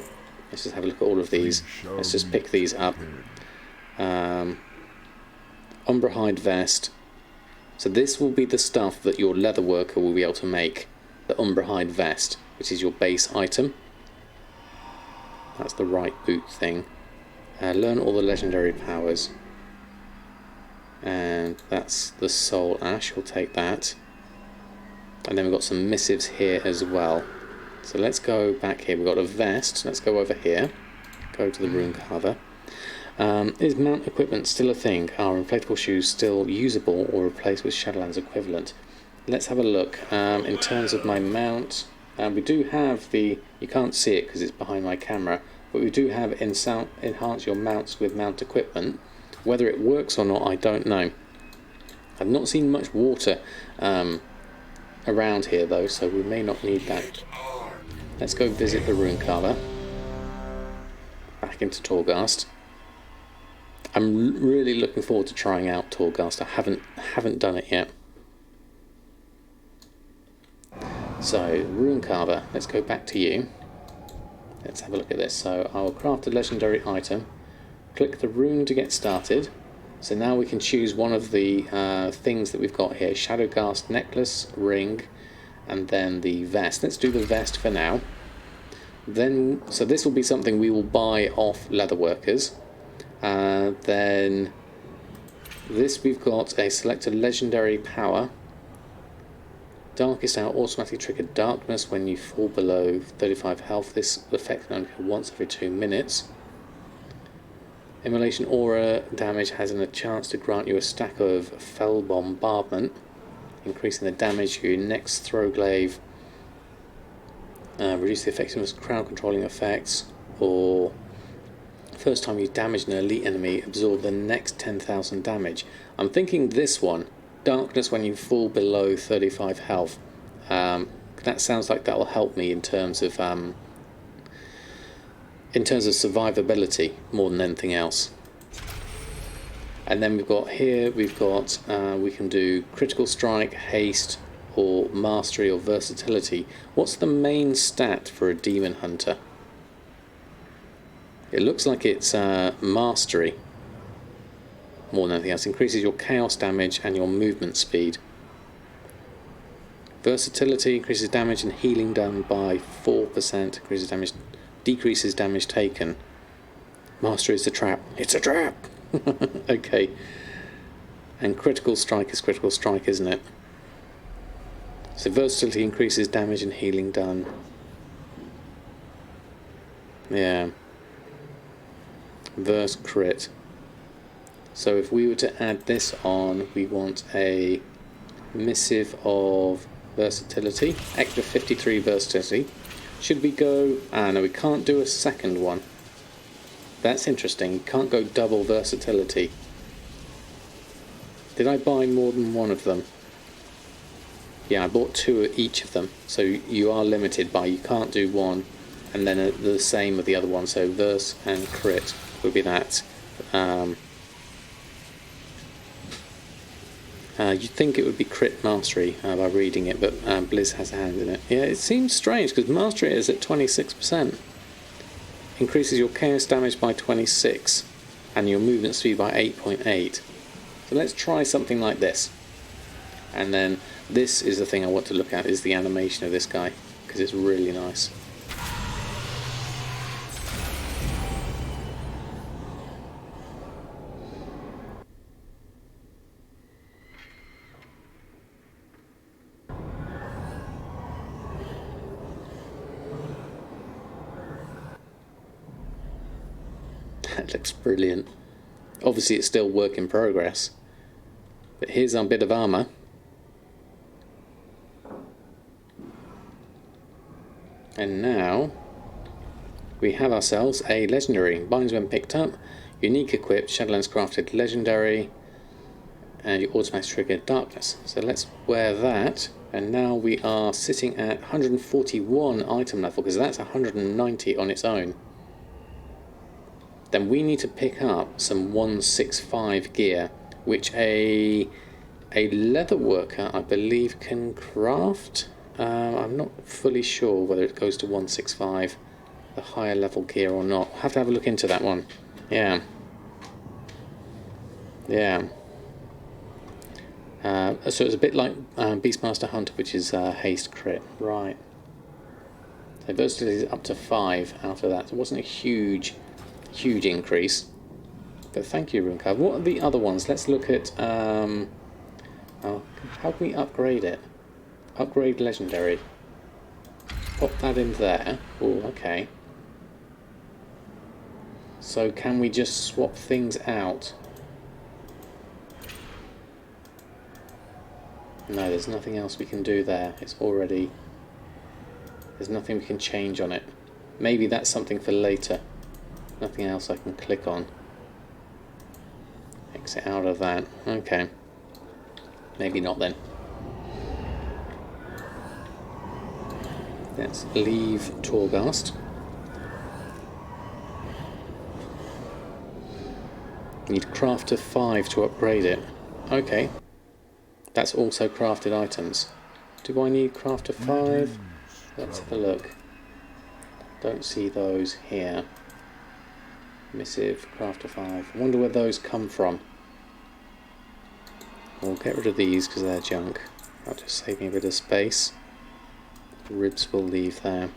Let's just have a look at all of these. Let's just pick these up. Umbrahide vest. So this will be the stuff that your leather worker will be able to make. The Umbrahide vest, which is your base item. That's the right boot thing. Learn all the legendary powers. And that's the soul ash. We'll take that. And then we've got some missives here as well. So let's go back here. We've got a vest. Let's go over here. Go to the Runecarver. Is mount equipment still a thing? Are inflatable shoes still usable or replaced with Shadowlands equivalent? Let's have a look. In terms of my mount, we do have the... You can't see it because it's behind my camera. But we do have enhance your mounts with mount equipment. Whether it works or not, I don't know. I've not seen much water around here though, so we may not need that. Let's go visit the Runecarver. Back into Torghast. I'm really looking forward to trying out Torghast. I haven't done it yet. So, Runecarver, let's go back to you. Let's have a look at this. So, I will craft a legendary item. Click the rune to get started. So now we can choose one of the things that we've got here. Shadowcast necklace, ring, and then the vest. Let's do the vest for now. Then, so this will be something we will buy off Leatherworkers. Then this we've got a select a legendary power. Darkest hour automatically trigger darkness when you fall below 35 health. This effect can only occur once every 2 minutes. Immolation aura damage has a chance to grant you a stack of fell bombardment, increasing the damage to your next throw glaive. Reduce the effectiveness of crowd controlling effects, or first time you damage an elite enemy, absorb the next 10,000 damage. I'm thinking this one, darkness when you fall below 35 health. That sounds like that will help me in terms of survivability more than anything else. And then we've got here, we can do critical strike, haste, or mastery or versatility. What's the main stat for a demon hunter? It looks like it's mastery more than anything else. Increases your chaos damage and your movement speed. Versatility increases damage and healing done by 4%. Increases damage, decreases damage taken. Mastery is a trap. It's a trap. Okay. And critical strike is critical strike, isn't it? So versatility increases damage and healing done. Yeah. Verse crit. So if we were to add this on, we want a missive of versatility, extra 53 versatility. Should we go... no, we can't do a second one. That's interesting. You can't go double versatility. Did I buy more than one of them? Yeah, I bought 2 of each of them. So you are limited by, you can't do one and then the same with the other one. So verse and crit would be that. You'd think it would be crit mastery by reading it, but Blizz has a hand in it. Yeah, it seems strange because mastery is at 26%. Increases your chaos damage by 26 and your movement speed by 8.8. So let's try something like this. And then this is the thing I want to look at, is the animation of this guy, because it's really nice. That looks brilliant. Obviously it's still work in progress. But here's our bit of armour. And now we have ourselves a legendary. Binds when picked up. Unique equipped, Shadowlands crafted legendary. And you automatically trigger darkness. So let's wear that. And now we are sitting at 141 item level, because that's 190 on its own. Then we need to pick up some 165 gear, which a leather worker, I believe, can craft. I'm not fully sure whether it goes to 165, the higher level gear or not. I'll have to have a look into that one. Yeah. Yeah. So it's a bit like Beastmaster Hunter, which is haste crit. Right. So versatility is up to 5 out of that. It wasn't a huge increase. But thank you, Runecarver. What are the other ones? Let's look at... how can we upgrade it? Upgrade legendary. Pop that in there. Oh, okay. So can we just swap things out? No, there's nothing else we can do there. It's already... There's nothing we can change on it. Maybe that's something for later. Nothing else I can click on. Exit out of that. Okay. Maybe not then. Let's leave Torghast. Need crafter 5 to upgrade it. Okay. That's also crafted items. Do I need crafter 5? Let's have a look. Don't see those here. Missive, Crafter 5. I wonder where those come from. We'll get rid of these because they're junk. That'll just save me a bit of space. Ribs will leave there.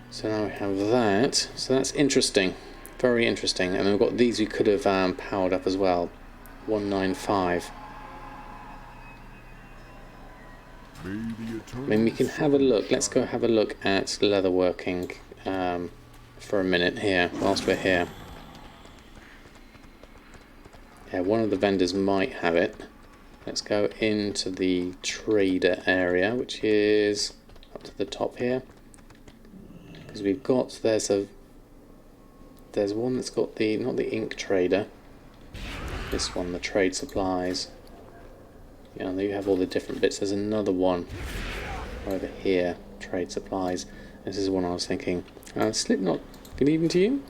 So now we have that. So that's interesting. Very interesting. And then we've got these we could have powered up as well. 195. I mean, we can have a look. Let's go have a look at leatherworking for a minute here, whilst we're here. Yeah, one of the vendors might have it. Let's go into the trader area, which is up to the top here. Because we've got, there's one that's got the, not the ink trader, this one, the trade supplies. Yeah, and there you have all the different bits. There's another one over here, trade supplies. This is one I was thinking. Slipknot, good evening to you.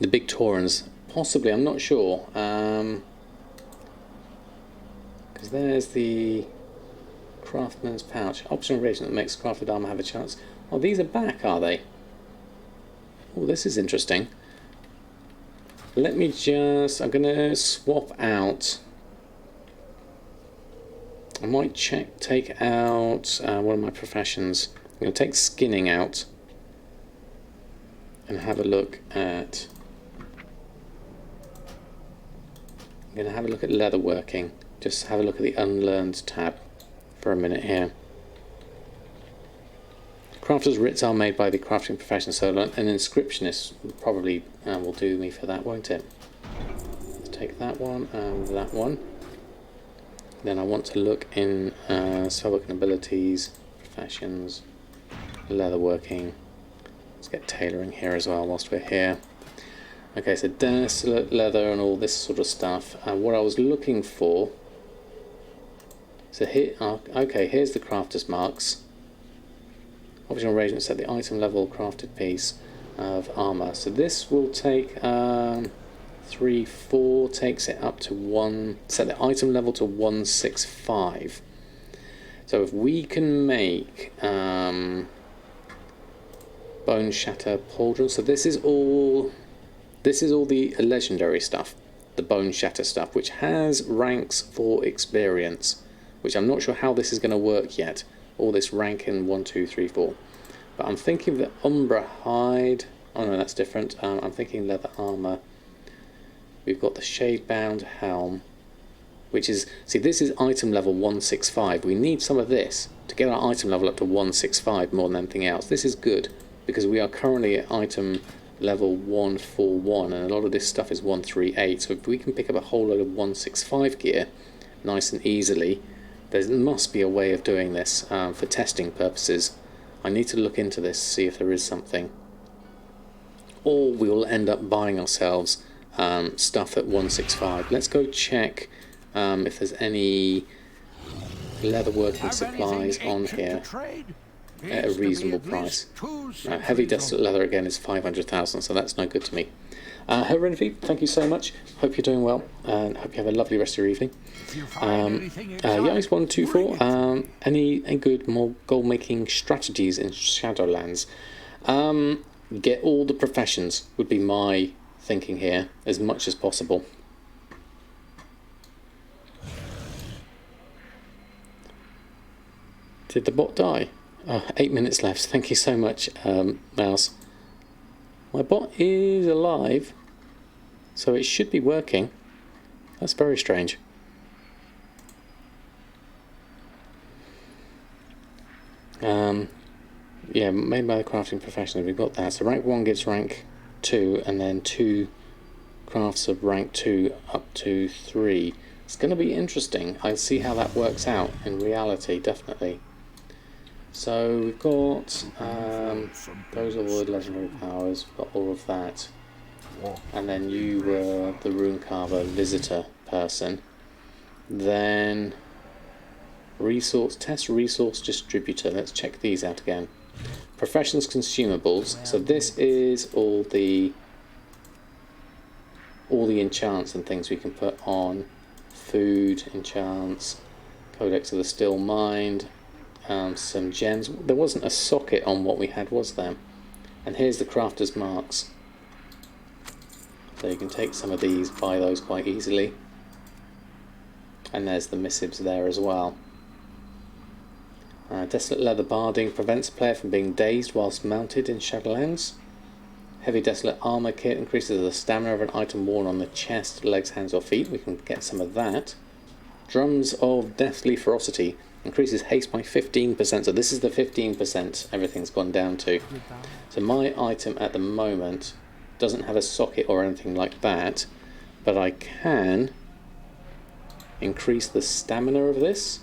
The big Taurans, possibly, I'm not sure. Because there's the craftsman's pouch. Optional reagent that makes crafted armor have a chance. Oh, these are back, are they? Oh, this is interesting. Let me just, I'm going to swap out. I might take out one of my professions. I'm going to take skinning out and have a look at. I'm going to have a look at leatherworking. Just have a look at the unlearned tab for a minute here. Crafter's writs are made by the crafting profession, so an inscriptionist probably will do me for that, won't it? Let's take that one and that one. Then I want to look in spellbook and abilities, professions, leatherworking. Let's get tailoring here as well whilst we're here. Okay, so desolate leather and all this sort of stuff. What I was looking for. So here, okay, here's the crafter's marks. Optional reagent, set the item level crafted piece of armor. So this will take 3, 4, takes it up to 1, set the item level to 165. So if we can make bone shatter pauldron, so this is all the legendary stuff, the bone shatter stuff, which has ranks for experience, which I'm not sure how this is going to work yet. All this rank in 1, 2, 3, 4. But I'm thinking the Umbra hide. Oh no, that's different. I'm thinking leather armor. We've got the shade-bound helm, which is, see, this is item level 165. We need some of this to get our item level up to 165 more than anything else. This is good because we are currently at item level 141 and a lot of this stuff is 138. So if we can pick up a whole load of 165 gear nice and easily, there must be a way of doing this for testing purposes. I need to look into this, see if there is something. Or we will end up buying ourselves stuff at 165. Let's go check if there's any leatherworking supplies on here at a reasonable price. Heavy desolate leather again is 500,000, so that's no good to me. Herenvi, thank you so much. Hope you're doing well and hope you have a lovely rest of your evening. Yikes124, any good more gold making strategies in Shadowlands? Get all the professions would be my thinking here as much as possible. Did the bot die? 8 minutes left. Thank you so much, Mouse. My bot is alive, so it should be working. That's very strange. Yeah, made by the crafting professional. We've got that. So rank 1 gives rank 2, and then 2 crafts of rank 2 up to 3. It's going to be interesting. I'll see how that works out in reality, definitely. So we've got those are all the legendary powers. We've got all of that, and then you were the Runecarver visitor person. Then resource distributor. Let's check these out again. Professions consumables. So this is all the enchants and things we can put on. Food enchants, Codex of the Still Mind, some gems. There wasn't a socket on what we had, was there? And here's the crafter's marks. So you can take some of these, buy those quite easily. And there's the missives there as well. Desolate leather barding prevents a player from being dazed whilst mounted in Shadowlands. Heavy desolate armor kit increases the stamina of an item worn on the chest, legs, hands or feet. We can get some of that. Drums of deathly ferocity increases haste by 15%. So this is the 15% everything's gone down to. So my item at the moment doesn't have a socket or anything like that, but I can increase the stamina of this.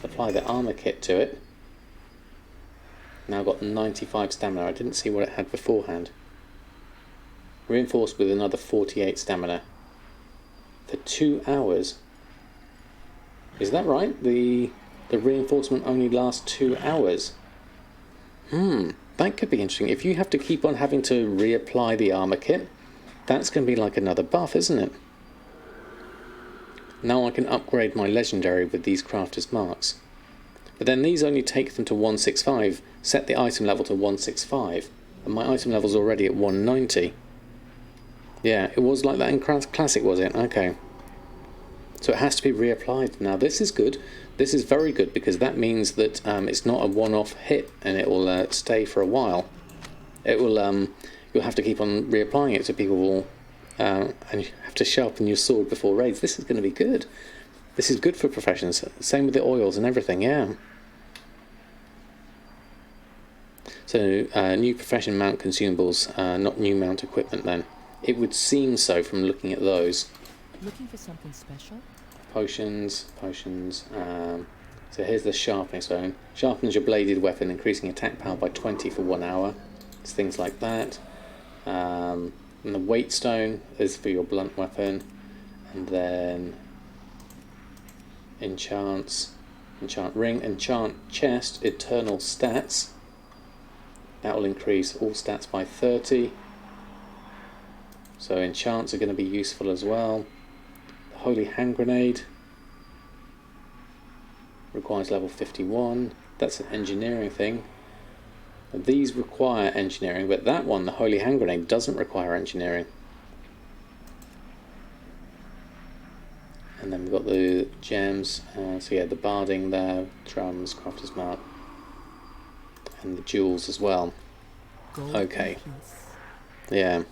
Apply the armor kit to it. Now I've got 95 stamina. I didn't see what it had beforehand. Reinforced with another 48 stamina for 2 hours. Is that right? The reinforcement only lasts 2 hours. That could be interesting. If you have to keep on having to reapply the armor kit, that's going to be like another buff, isn't it? Now I can upgrade my legendary with these crafter's marks. But then these only take them to 165, set the item level to 165, and my item level's already at 190. Yeah, it was like that in Classic, was it? Okay. So it has to be reapplied. Now this is good. This is very good because that means that it's not a one-off hit and it will stay for a while. It will. You'll have to keep on reapplying it so people will. And you have to sharpen your sword before raids. This is going to be good. This is good for professions. Same with the oils and everything, yeah. So, new profession mount consumables, not new mount equipment then. It would seem so from looking at those. Looking for something special? Potions. So here's the sharpening stone. Sharpens your bladed weapon, increasing attack power by 20 for 1 hour. It's things like that. And the weight stone is for your blunt weapon, and then enchant ring, enchant chest, eternal stats. That will increase all stats by 30. So enchants are going to be useful as well. The holy hand grenade requires level 51. That's an engineering thing. These require engineering, but that one, the Holy Hand Grenade, doesn't require engineering. And then we've got the gems, so yeah, the barding there, drums, crafter's mark, and the jewels as well. Okay. Yeah.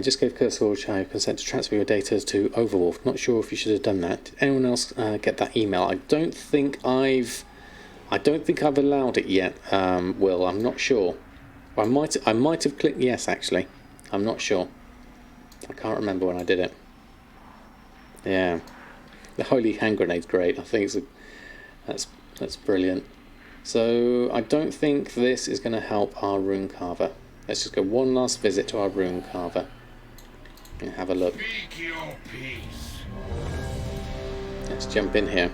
Just gave Cursor consent to transfer your data to Overwolf. Not sure if you should have done that. Did anyone else get that email? I don't think I've allowed it yet, Will. I'm not sure. I might have clicked yes, actually. I'm not sure. I can't remember when I did it. Yeah, the Holy Hand Grenade's great. I think that's brilliant. So I don't think this is going to help our Runecarver. Let's just go one last visit to our Runecarver and have a look. Speak your peace. Let's jump in here.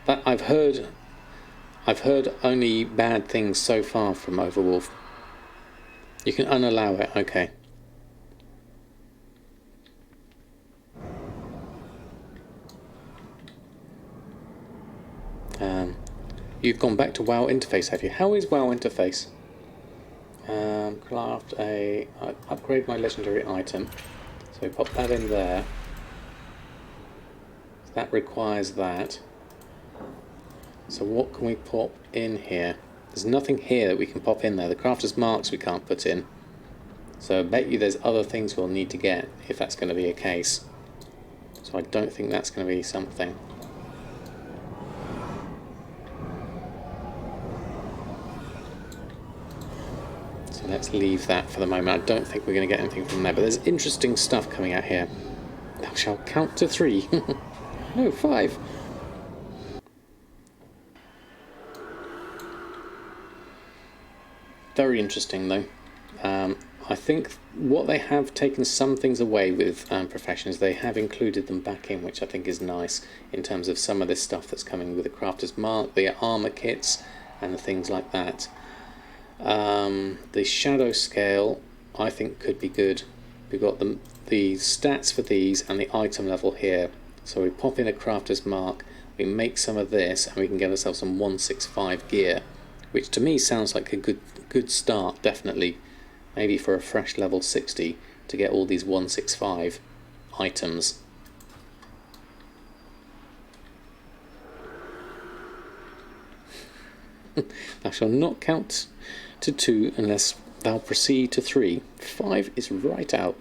But I've heard only bad things so far from Overwolf. You can unallow it, okay. You've gone back to WoW interface, have you? How is WoW interface? Upgrade my legendary item. So we pop that in there. That requires that. So what can we pop in here? There's nothing here that we can pop in there. The crafter's marks we can't put in. So I bet you there's other things we'll need to get if that's going to be a case. So I don't think that's going to be something. So let's leave that for the moment. I don't think we're going to get anything from there. But there's interesting stuff coming out here. Thou shalt count to 3. No, 5. Very interesting though. I think what they have taken some things away with professions, they have included them back in, which I think is nice in terms of some of this stuff that's coming with the crafter's mark, the armor kits and the things like that. The shadow scale I think could be good. We've got the stats for these and the item level here. So we pop in a crafter's mark, we make some of this and we can get ourselves some 165 gear, which to me sounds like a good start, definitely. Maybe for a fresh level 60 to get all these 165 items. Thou shalt not count to 2 unless thou proceed to 3. 5 is right out.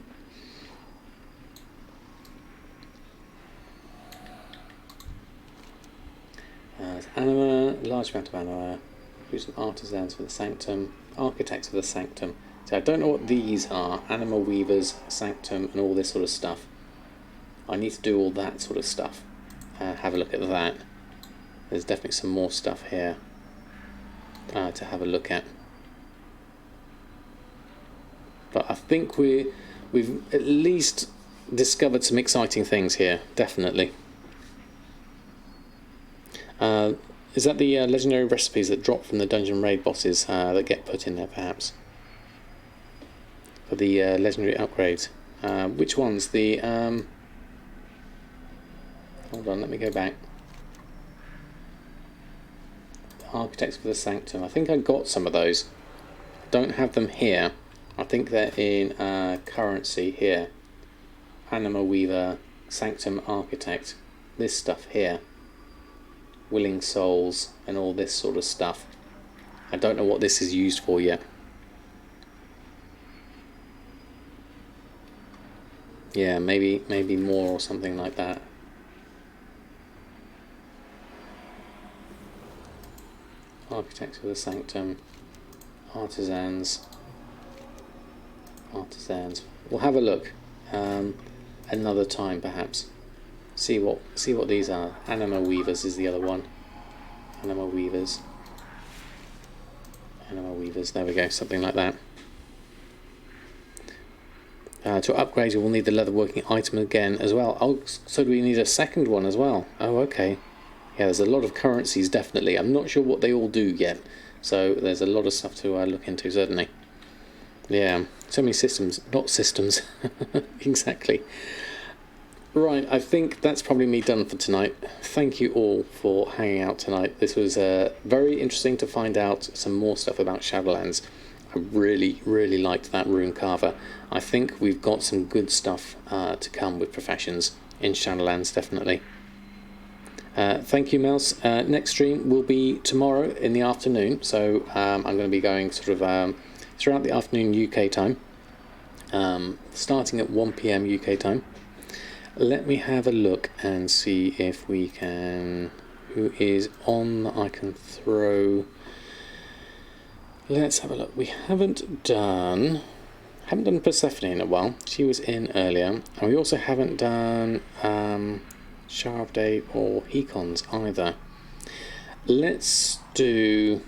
Anima, large amount of anima. Do some artisans for the sanctum, architects for the sanctum. So I don't know what these are. Anima weavers, sanctum, and all this sort of stuff. I need to do all that sort of stuff. Have a look at that. There's definitely some more stuff here to have a look at. But I think we've at least discovered some exciting things here, definitely. Is that the legendary recipes that drop from the dungeon raid bosses that get put in there, perhaps? For the legendary upgrades. Which ones? The hold on, let me go back. The architects for the sanctum. I think I got some of those. Don't have them here. I think they're in currency here. Anima weaver, sanctum architect. This stuff here. Willing souls and all this sort of stuff. I don't know what this is used for yet. Yeah, maybe more or something like that. Architects for the sanctum, artisans. We'll have a look another time, perhaps. See what these are. Anima weavers is the other one. Anima weavers. There we go. Something like that. To upgrade, you will need the leatherworking item again as well. Oh, so do we need a second one as well? Oh, okay. Yeah, there's a lot of currencies, definitely. I'm not sure what they all do yet. So there's a lot of stuff to look into, certainly. Yeah, so many systems. Not systems. Exactly. Right, I think that's probably me done for tonight. Thank you all for hanging out tonight. This was very interesting to find out some more stuff about Shadowlands. I really liked that Runecarver. I think we've got some good stuff to come with professions in Shadowlands, definitely. Thank you, Mouse. Next stream will be tomorrow in the afternoon, so I'm going to be going sort of throughout the afternoon UK time, starting at 1 PM UK time. Let me have a look and see if we can... Who is on that I can throw... Let's have a look. We haven't done Persephone in a while. She was in earlier. And we also haven't done Sharpday or Hecons either. Let's do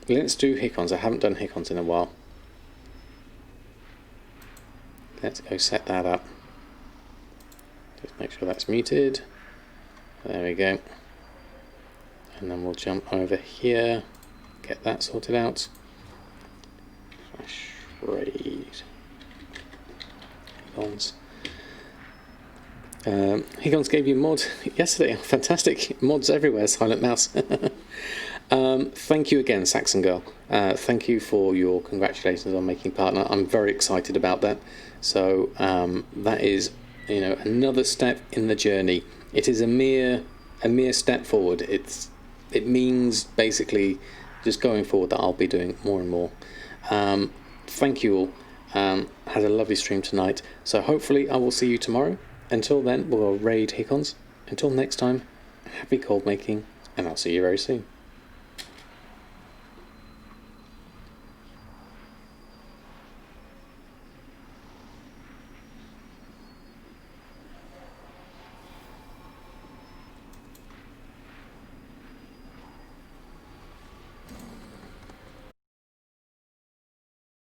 Hecons. I haven't done Hecons in a while. Let's go set that up. Just make sure that's muted. There we go. And then we'll jump over here. Get that sorted out. Flash raid. Hecons. Hecons gave you a mod yesterday. Fantastic. Mods everywhere, Silent Mouse. Thank you again, Saxon Girl. Thank you for your congratulations on making partner. I'm very excited about that. So that is, you know, another step in the journey. It is a mere step forward. It means basically just going forward that I'll be doing more and more. Thank you all. Had a lovely stream tonight. So hopefully I will see you tomorrow. Until then, we'll raid Hecons. Until next time, happy gold making, and I'll see you very soon.